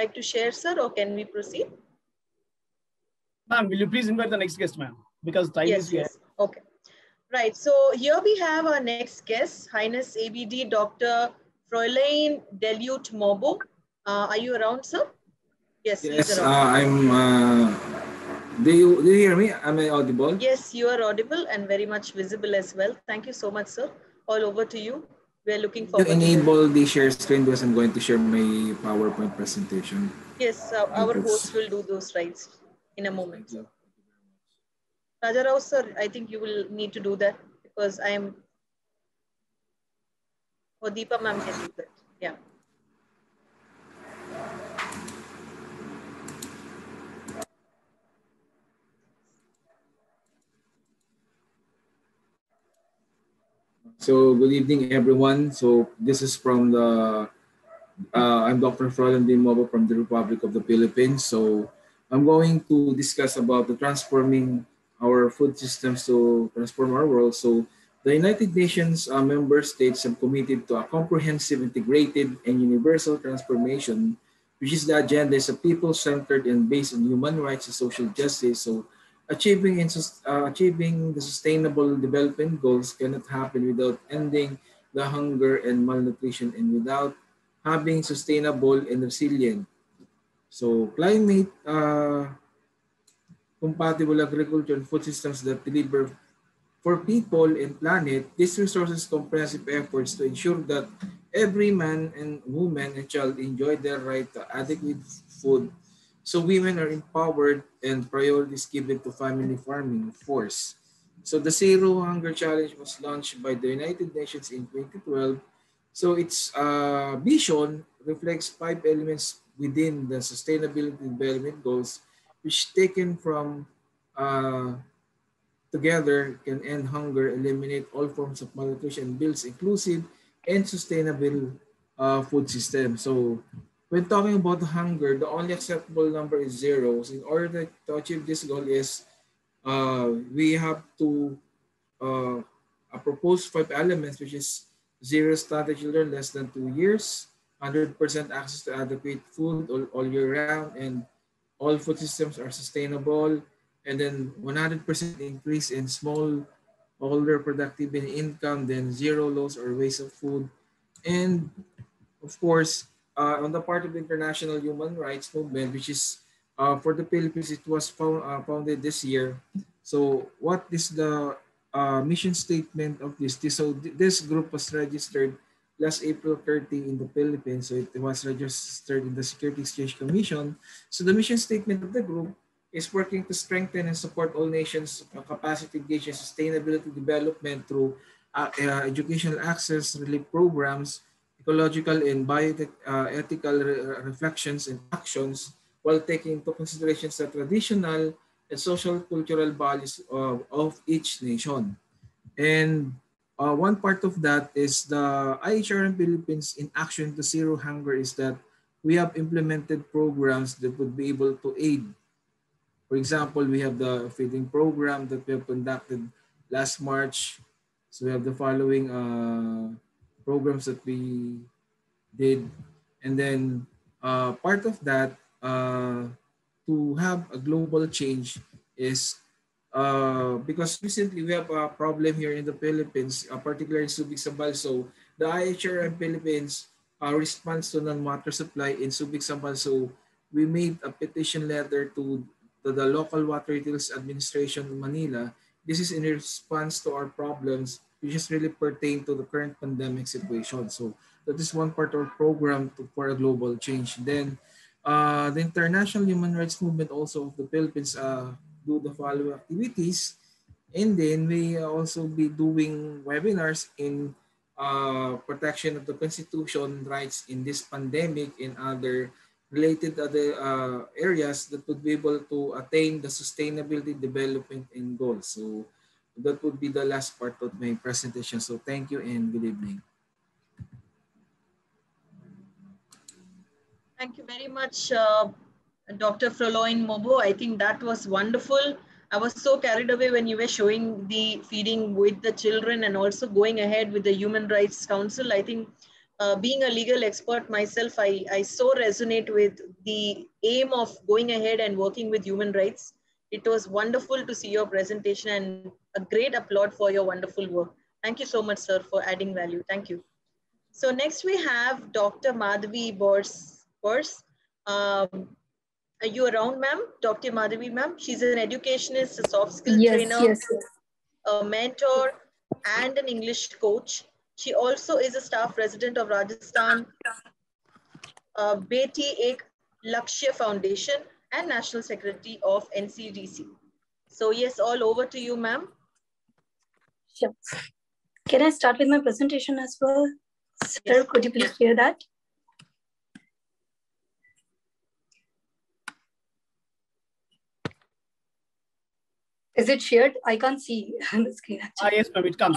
like to share, sir, or can we proceed? Ma'am, will you please invite the next guest, ma'am? Because time is here. Yes. Okay. Right. So here we have our next guest, Highness ABD Dr. Froilan Delute Mobo. Are you around, sir? Yes, yes, I'm. Do you hear me? Am I audible? Yes, you are audible and very much visible as well. Thank you so much, sir. All over to you. We are looking forward to enable the share screen because I'm going to share my PowerPoint presentation. Yes, our host will do those slides in a moment. Thank you. Raja Rao, sir, I think you will need to do that because I am, or Deepa ma'am can do that. Yeah. So good evening, everyone. So this is from the, I'm Dr. Froilan Delute Mobo from the Republic of the Philippines. So I'm going to discuss about the transforming our food systems to transform our world. So the United Nations member states have committed to a comprehensive, integrated, and universal transformation, which is the agenda is a people-centered and based on human rights and social justice. So achieving the sustainable development goals cannot happen without ending the hunger and malnutrition and without having sustainable and resilient. So climate compatible agriculture and food systems that deliver for people and planet, these resources comprehensive efforts to ensure that every man and woman and child enjoy their right to adequate food. So women are empowered and priorities given to family farming force. So the Zero Hunger Challenge was launched by the United Nations in 2012. So its vision reflects 5 elements within the Sustainability Development Goals, which taken from together can end hunger, eliminate all forms of malnutrition, builds inclusive and sustainable food system. So when talking about hunger, the only acceptable number is 0. So in order to achieve this goal is we have to propose 5 elements, which is 0 stunted children less than 2 years, 100% access to adequate food all year round, and all food systems are sustainable, and then 100% increase in smallholder productivity income, then 0 loss or waste of food. And of course, on the part of the international human rights movement, which is for the Philippines, it was founded this year. So what is the mission statement of this? So this group was registered last April 30 in the Philippines. So it was registered in the Security Exchange Commission. So the mission statement of the group is working to strengthen and support all nations' capacity engaged in sustainability development through educational access, relief programs, ecological and bioethical reflections and actions, while taking into consideration the traditional and social cultural values of each nation. And one part of that is the IHRM Philippines in action to zero hunger is that we have implemented programs that would be able to aid. For example, we have the feeding program that we have conducted last March. So we have the following programs that we did. And then part of that to have a global change is because recently we have a problem here in the Philippines, particularly in Subic Sambal. So the IHRM Philippines responds to non-water supply in Subic Sambal. So we made a petition letter to the local water utilities administration in Manila. This is in response to our problems, which is really pertain to the current pandemic situation. So that is one part of our program for a global change. Then the international human rights movement also of the Philippines do the following activities. And then we also be doing webinars in protection of the constitution rights in this pandemic and other related other areas that would be able to attain the sustainability development and goals. So that would be the last part of my presentation. So thank you and good evening. Thank you very much, Dr. Froilan Mobo. I think that was wonderful. I was so carried away when you were showing the feeding with the children and also going ahead with the Human Rights Council. I think Being a legal expert myself, I so resonate with the aim of going ahead and working with human rights. It was wonderful to see your presentation and a great applaud for your wonderful work. Thank you so much, sir, for adding value. Thank you. So next we have Dr. Madhavi Bors. Are you around, ma'am? Dr. Madhavi, ma'am? She's an educationist, a soft skill trainer, a mentor, and an English coach. She also is a staff resident of Rajasthan, Beti Ek Lakshya Foundation, and National Secretary of NCDC. So yes, all over to you, ma'am. Sure. Can I start with my presentation as well? Sir, yes. Could you please share that? Is it shared? I can't see on the screen actually. Yes, ma'am, it comes.